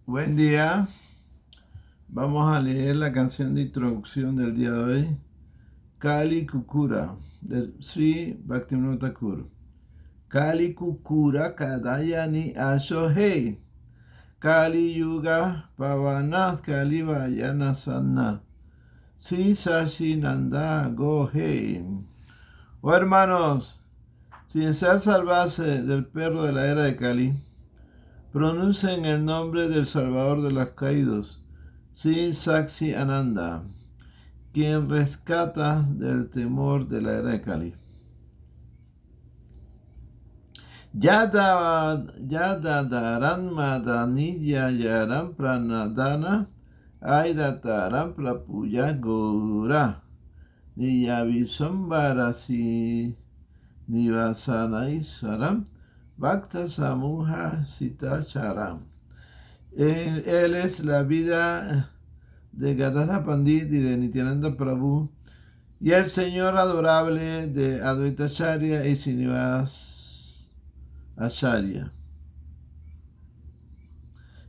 Buen día. Vamos a leer la canción de introducción del día de hoy, Kali Kukura, de Sri Bhaktivinoda Thakur. Kali Kukura Kadayani Ashohei, Kali Yuga Pavanath Kali Vayana Sanna, Sri Sashi Nanda Gohei. Oh hermanos, sin desear salvarse del perro de la era de Kali, pronuncien el nombre del Salvador de los caídos, Sri Saksi Ananda, quien rescata del temor de la era de Kali. Yadadaran madaniya yaram pranadana aidataram prapuya gora niyavisombarasi nivasanaiswaram bhakta samuha sitacharam. Él es la vida de Gadadhar Pandit y de Nityananda Prabhu, y el Señor adorable de Advaita Acharya y Srinivas Acharya.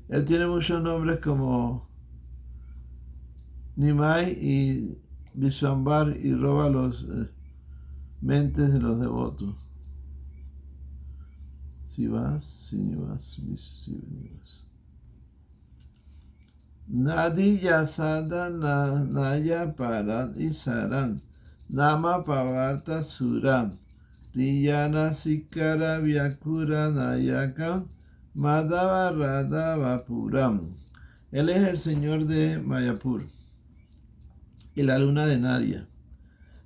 Él tiene muchos nombres como Nimai y Vishwambar y roba los mentes de los devotos. Sivas, Srinivas, Srinivas. Nadi Yasada Naya Parat Isaran Nama Pavarta Suram Riyana Sikara Vyakura Nayaka Madhava Radhava Puram. Él es el señor de Mayapur y la luna de Nadia.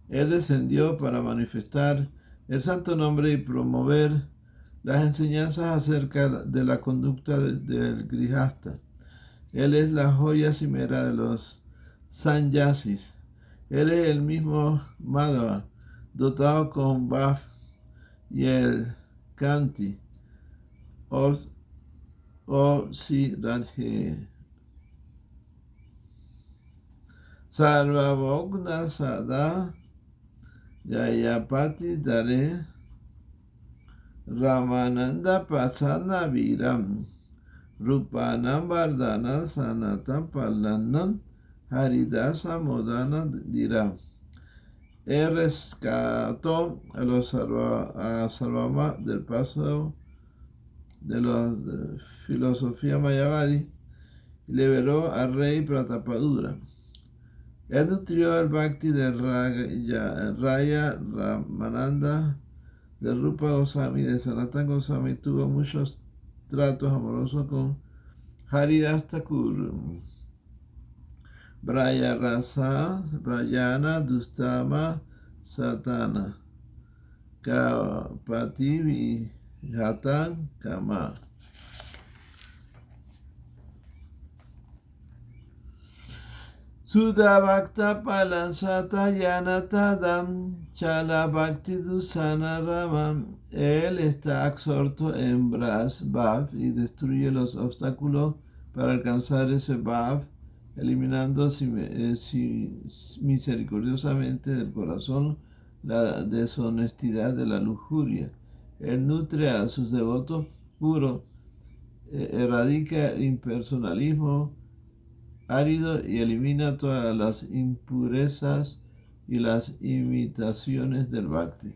Él descendió para manifestar el santo nombre y promover las enseñanzas acerca de la conducta del Grihasta. Él es la joya cimera de los sannyasis. Él es el mismo Madhava, dotado con Bhav y el Kanti, o si Radhe. Sarvabhogna Sada Jayapati Dare Ramananda Pasana Viram Rupanam Vardhana Sanatam Palanam Haridasa Modana dirá. Él rescató a los Sarvama del paso de la filosofía Mayavadi y liberó al rey Pratapadura. Él nutrió el bhakti de Raya Ramananda, de Rupa Goswami, de Sanatan Goswami. Tuvo muchos tratos amorosos con Haridas Thakur. Braya Rasa, Vayana, Dustama, Satana, Kapati, Vihatan, Kama. Sudha Bhakta Palansata Yanatadam Chala Bhakti Dusana Ramam. Él está absorto en Bhav y destruye los obstáculos para alcanzar ese Bhav, eliminando misericordiosamente del corazón la deshonestidad de la lujuria. Él nutre a sus devotos puros, erradica el impersonalismo árido y elimina todas las impurezas y las imitaciones del Bhakti.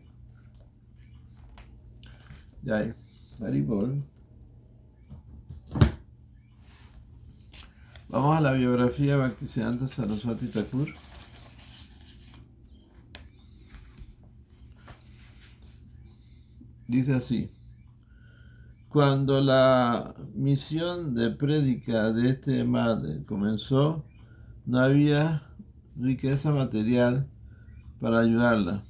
Jai Haribol. Vamos a la biografía de Bhaktisiddhanta Saraswati Thakur. Dice así: cuando la misión de prédica de este madre comenzó, no había riqueza material para ayudarla.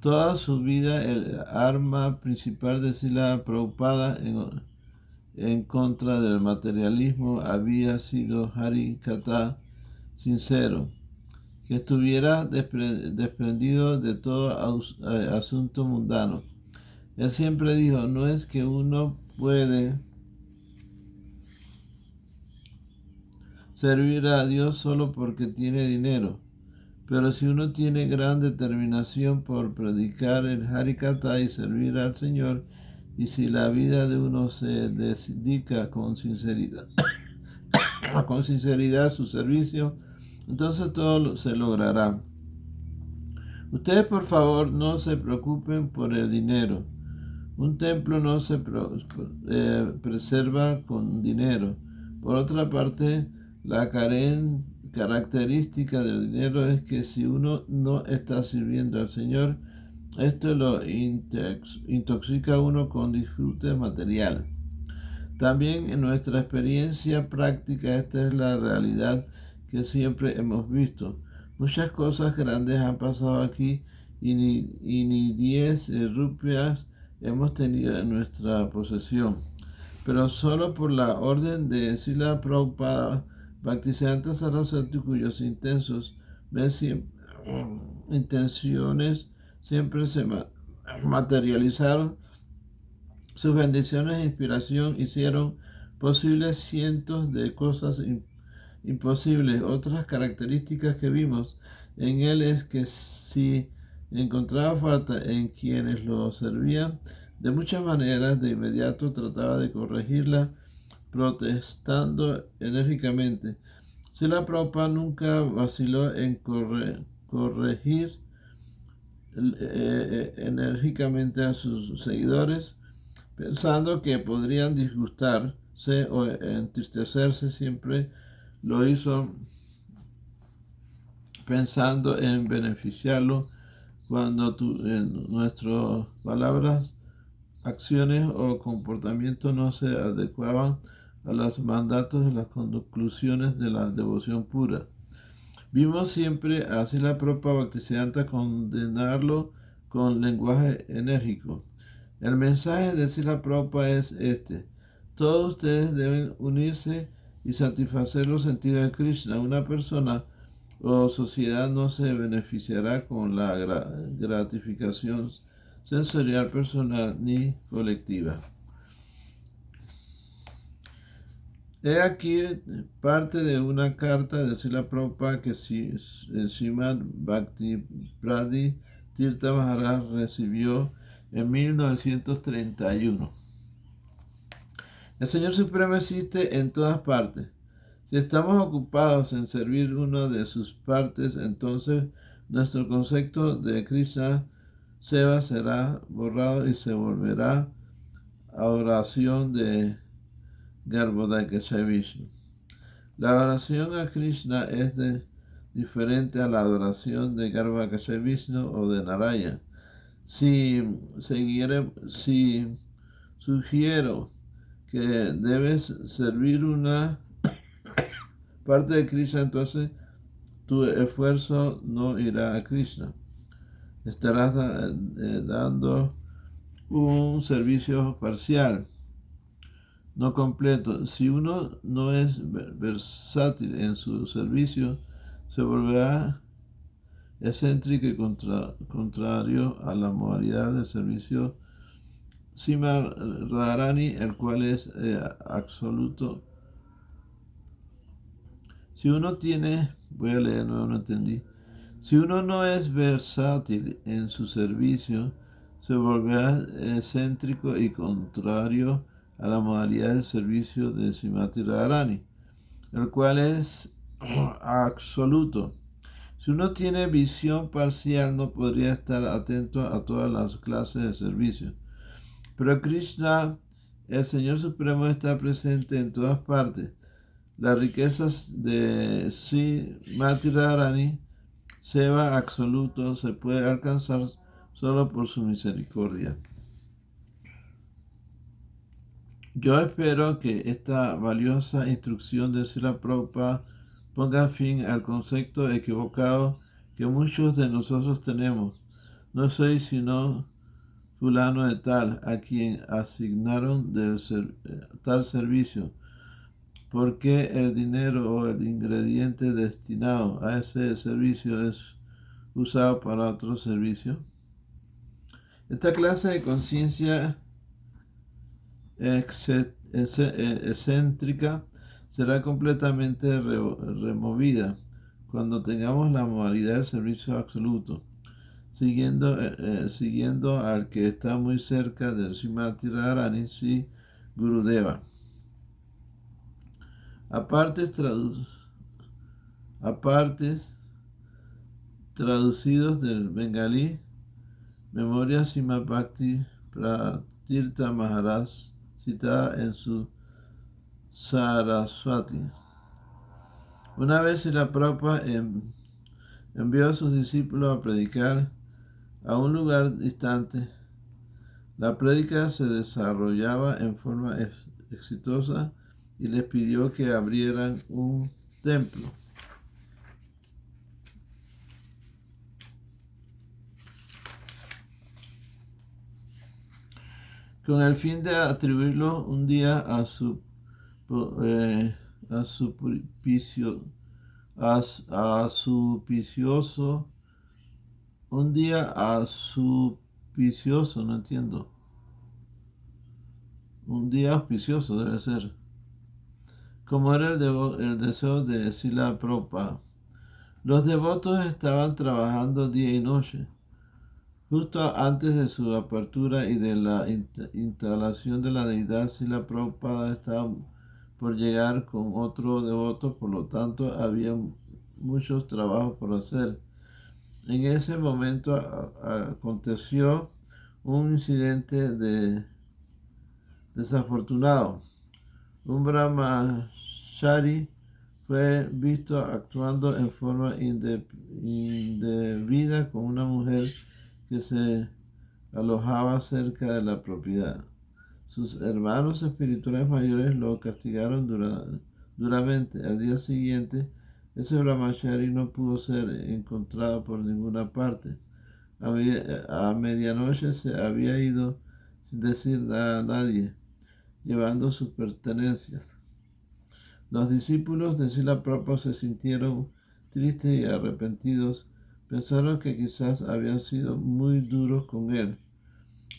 Toda su vida, el arma principal de Srila Prabhupada en contra del materialismo había sido Hari Katha sincero, que estuviera desprendido de todo asunto mundano. Él siempre dijo: no es que uno puede servir a Dios solo porque tiene dinero, pero si uno tiene gran determinación por predicar el Harikatha y servir al Señor, y si la vida de uno se dedica con sinceridad, con sinceridad a su servicio, entonces todo se logrará. Ustedes, por favor, no se preocupen por el dinero. Un templo no se preserva con dinero. Por otra parte, la característica del dinero es que si uno no está sirviendo al Señor, esto lo intoxica a uno con disfrute material. También en nuestra experiencia práctica esta es la realidad que siempre hemos visto. Muchas cosas grandes han pasado aquí y ni 10 rupias hemos tenido en nuestra posesión. Pero solo por la orden de Srila Prabhupada, Bhaktisiddhanta Saraswati, cuyos intenciones siempre se materializaron, sus bendiciones e inspiración hicieron posibles cientos de cosas imposibles. Otras características que vimos en él es que si encontraba falta en quienes lo servían, de muchas maneras de inmediato trataba de corregirla, protestando enérgicamente. Srila Prabhupada nunca vaciló en corregir enérgicamente a sus seguidores, pensando que podrían disgustarse o entristecerse. Siempre lo hizo pensando en beneficiarlo cuando nuestras palabras, acciones o comportamientos no se adecuaban a los mandatos de las conclusiones de la devoción pura. Vimos siempre a Srila Prabhupada Bhaktisiddhanta condenarlo con lenguaje enérgico. El mensaje de Srila Prabhupada es este: todos ustedes deben unirse y satisfacer los sentidos de Krishna. Una persona o sociedad no se beneficiará con la gratificación sensorial personal ni colectiva. He aquí parte de una carta de Srila Prabhupada que Srimad Bhakti Tirtha Maharaj recibió en 1931. El Señor Supremo existe en todas partes. Si estamos ocupados en servir una de sus partes, entonces nuestro concepto de Krishna Seva será borrado y se volverá a oración de Garbhodakasha Vishnu. La oración a Krishna es diferente a la adoración de Garbhodakasha Vishnu o de Narayana. Si sugiero que debes servir una parte de Krishna, entonces tu esfuerzo no irá a Krishna. Estarás dando un servicio parcial, no completo. Si uno no es versátil en su servicio, se volverá excéntrico y contrario a la modalidad de servicio Srimad Radharani, el cual es absoluto. Si uno tiene, voy a leer, no entendí. Si uno no es versátil en su servicio, se volverá excéntrico y contrario a la modalidad de servicio de Srimati Radharani, el cual es absoluto. Si uno tiene visión parcial, no podría estar atento a todas las clases de servicio. Pero Krishna, el Señor Supremo, está presente en todas partes. Las riquezas de Srimati Radharani, Seva absoluto, se puede alcanzar solo por su misericordia. Yo espero que esta valiosa instrucción de Srila Prabhupada ponga fin al concepto equivocado que muchos de nosotros tenemos. No soy sino fulano de tal, a quien asignaron tal servicio. ¿Por qué el dinero o el ingrediente destinado a ese servicio es usado para otro servicio? Esta clase de conciencia excéntrica será completamente removida cuando tengamos la modalidad de servicio absoluto. siguiendo al que está muy cerca del Srimati Radharani, Sri Gurudeva. Apartes traducidos del bengalí, Memorias Srimad Bhakti Pratirtha Maharaj, citada en su Saraswati. Una vez Srila Prabhupada envió a sus discípulos a predicar a un lugar distante. La prédica se desarrollaba en forma exitosa y les pidió que abrieran un templo. Con el fin de atribuirlo un día auspicioso, no entiendo. Un día auspicioso debe ser. Como era el deseo de Srila Prabhupada. Los devotos estaban trabajando día y noche. Justo antes de su apertura y de la instalación de la deidad, Srila Prabhupada estaba por llegar con otro devoto, por lo tanto había muchos trabajos por hacer. En ese momento aconteció un incidente desafortunado. Un brahmachari fue visto actuando en forma indebida con una mujer que se alojaba cerca de la propiedad. Sus hermanos espirituales mayores lo castigaron duramente. Al día siguiente, ese brahmachari no pudo ser encontrado por ninguna parte. A medianoche se había ido sin decir nada a nadie, llevando sus pertenencias. Los discípulos de Srila Prabhupada se sintieron tristes y arrepentidos. Pensaron que quizás habían sido muy duros con él.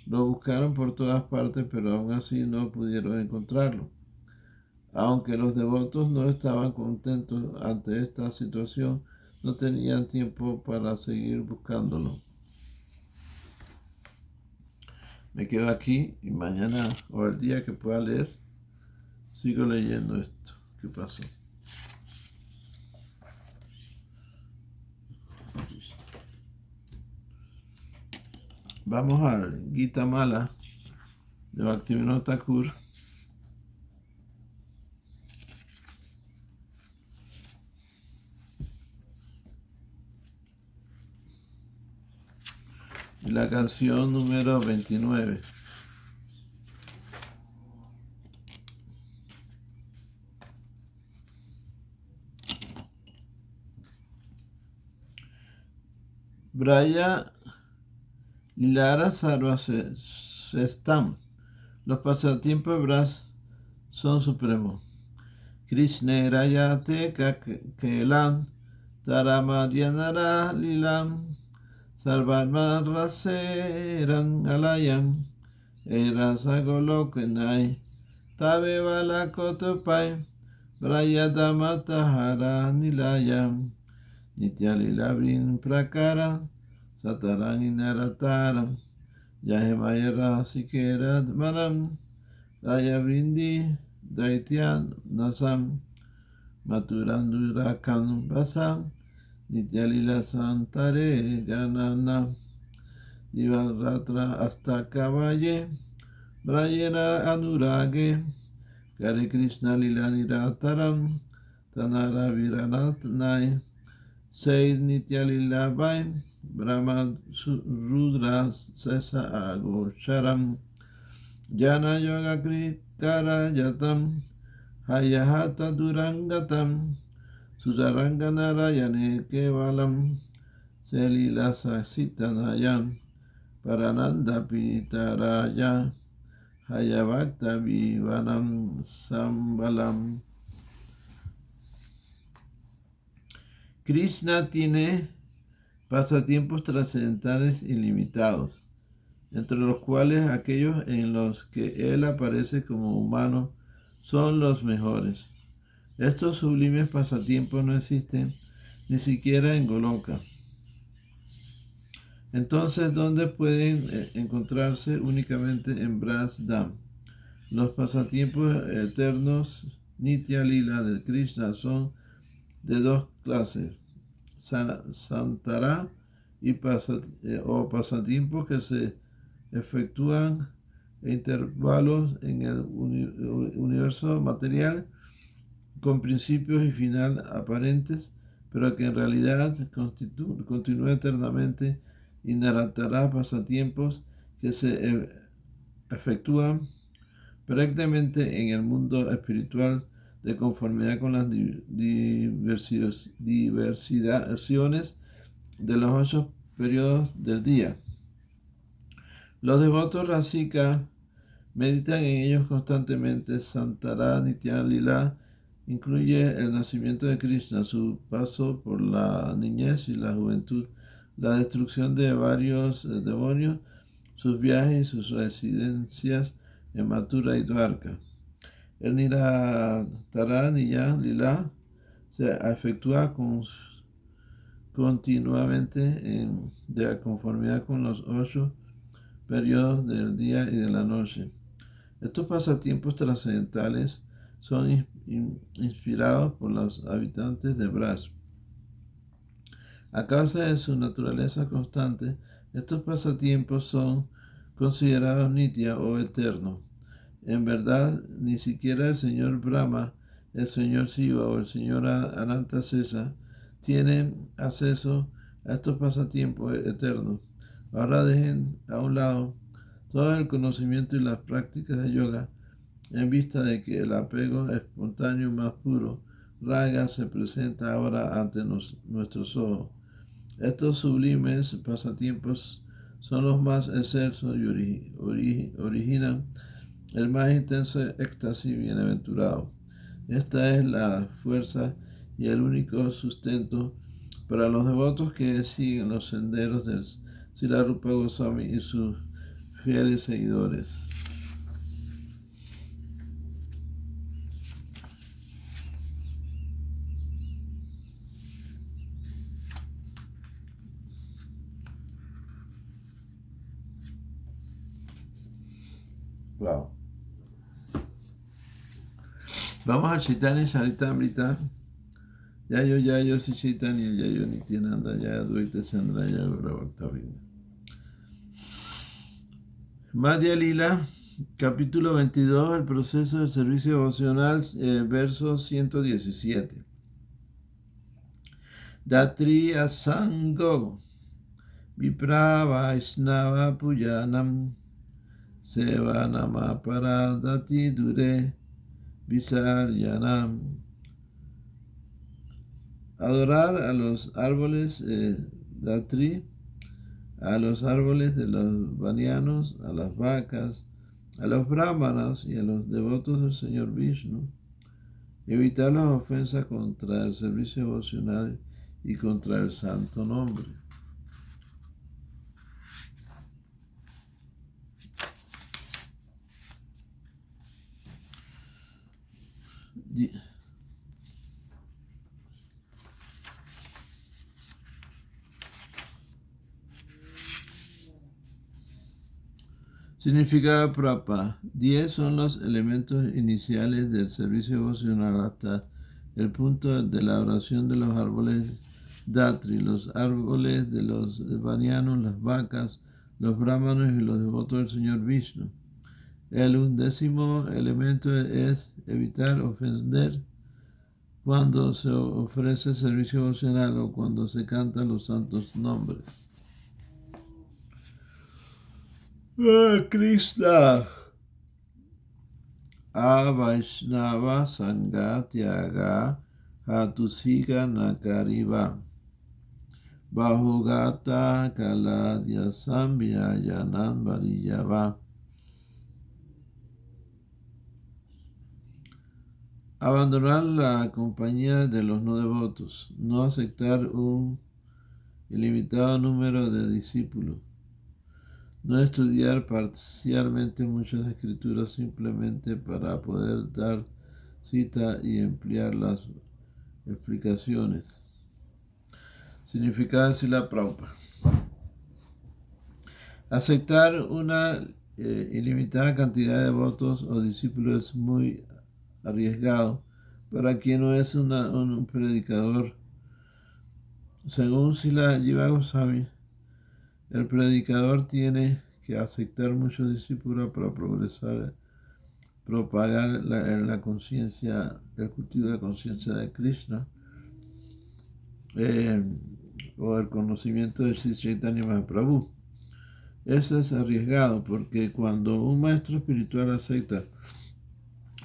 Lo buscaron por todas partes, pero aún así no pudieron encontrarlo. Aunque los devotos no estaban contentos ante esta situación, no tenían tiempo para seguir buscándolo. Me quedo aquí y mañana o el día que pueda leer, sigo leyendo esto. ¿Qué pasó? Vamos al Gita Mala de Bhaktivinoda Thakur. Y la canción número 29. Braya Lilara Sarvasestam. Los pasatiempos de Braj son supremos. Krishna Rayate Kelam Taramadyanara Lilam Sarvarma Raseran Alayam Erasa Golokenai Tabe Balakotopai Brayadamatahara Nilayam Nityalilabrin Prakara Satarani Narataram Yahemayara Sikera Manam Daya Vrindi Daityan Nasam Maturandurakan Basam Nityalila Santare Ganana Divaratra Astakavaye Brayera Anurage Kare Krishna Lila Nirataram Tanara Viranatnai Seid Nityalila Vain Brahma Rudra Sesa Agosharam Jana Yoga Krikara Yatam Hayahata Durangatam Sudaranganarayane Kevalam Selila Sasitanayam Parananda Pitaraya Hayavakta Vivanam Sambalam. Krishna tiene pasatiempos trascendentales ilimitados, entre los cuales aquellos en los que él aparece como humano son los mejores. Estos sublimes pasatiempos no existen ni siquiera en Goloka. Entonces, ¿dónde pueden encontrarse? Únicamente en Bras Dham. Los pasatiempos eternos Nitya Lila de Krishna son de dos clases: Santara y pasatiempos que se efectúan en intervalos en el universo material con principios y final aparentes, pero que en realidad continúa eternamente, y narrará pasatiempos que se efectúan prácticamente en el mundo espiritual de conformidad con las diversidades de los 8 periodos del día. Los devotos Rasika meditan en ellos constantemente. Santara Nitya Lila incluye el nacimiento de Krishna, su paso por la niñez y la juventud, la destrucción de varios demonios, sus viajes y sus residencias en Mathura y Dwarka. El Niratara Nitya Lila se efectúa continuamente de conformidad con los 8 periodos del día y de la noche. Estos pasatiempos trascendentales son inspirados por los habitantes de Braj. A causa de su naturaleza constante, estos pasatiempos son considerados nitya o eternos. En verdad, ni siquiera el señor Brahma, el señor Shiva o el señor Anantasesa tienen acceso a estos pasatiempos eternos. Ahora dejen a un lado todo el conocimiento y las prácticas de yoga en vista de que el apego espontáneo más puro, raga, se presenta ahora ante nuestros ojos. Estos sublimes pasatiempos son los más excelsos y originan el más intenso éxtasis bienaventurado. Esta es la fuerza y el único sustento para los devotos que siguen los senderos del Srila Rupa Goswami y sus fieles seguidores. Wow. Vamos al Chaitanya Charitamrita. Yayo si Chaitanya, Yayo Nityananda, Yayo Advaita Chandra, Yayo Bhaktavinda. Madhya Lila, capítulo 22, el proceso del servicio devocional, verso 117. Datri asango, vipra vaisnava pujanam, seva nama paradati dure, visaryanam. Adorar a los árboles Datri, a los árboles de los vanianos, a las vacas, a los brahmanas y a los devotos del Señor Vishnu. Evitar las ofensas contra el servicio devocional y contra el santo nombre. Significado Prabhupada. 10 son los elementos iniciales del servicio devocional hasta el punto de la oración de los árboles Datri, los árboles de los vanianos, las vacas, los brahmanos y los devotos del Señor Vishnu. El 11º elemento es evitar ofender cuando se ofrece servicio devocional o cuando se cantan los santos nombres. Krishna. Vaishnava Sangatyaga Hatusika Nakariva Bahugata Kaladya Sambhyayanam Variyava. Abandonar la compañía de los no devotos, no aceptar un ilimitado número de discípulos, no estudiar parcialmente muchas escrituras simplemente para poder dar cita y emplear las explicaciones. Significado de Srila Prabhupada. Aceptar una ilimitada cantidad de votos o discípulos es muy arriesgado para quien no es un predicador. Según Sila Jiva Goswami, el predicador tiene que aceptar muchos discípulos para progresar, propagar la conciencia, el cultivo de la conciencia de Krishna, o el conocimiento de Sri Chaitanya Mahaprabhu. Eso es arriesgado porque cuando un maestro espiritual acepta,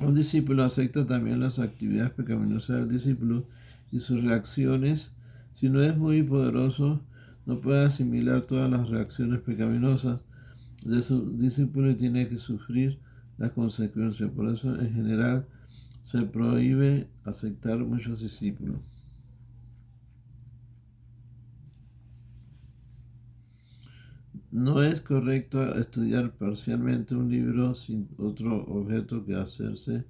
un discípulo acepta también las actividades pecaminosas del discípulo y sus reacciones. Si no es muy poderoso, no puede asimilar todas las reacciones pecaminosas de su discípulo y tiene que sufrir las consecuencias. Por eso, en general, se prohíbe aceptar muchos discípulos. No es correcto estudiar parcialmente un libro sin otro objeto que hacerse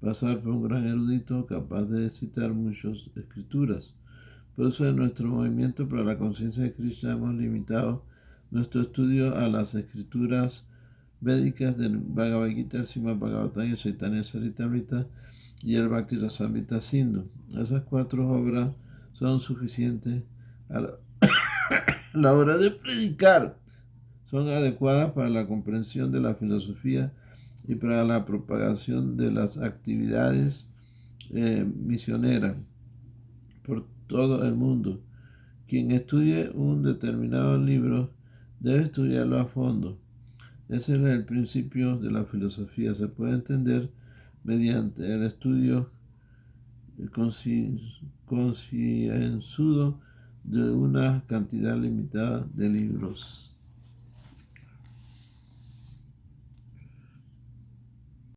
pasar por un gran erudito capaz de citar muchas escrituras. Por eso en nuestro movimiento para la conciencia de Krishna hemos limitado nuestro estudio a las escrituras védicas del Bhagavad Gita, el Srimad Bhagavatam, el Chaitanya Charitamrita y el Bhakti Rasamrita Sindhu. Esas 4 obras son suficientes a la hora de predicar. Son adecuadas para la comprensión de la filosofía y para la propagación de las actividades misioneras por todo el mundo. Quien estudie un determinado libro debe estudiarlo a fondo. Ese es el principio de la filosofía. Se puede entender mediante el estudio concienzudo de una cantidad limitada de libros.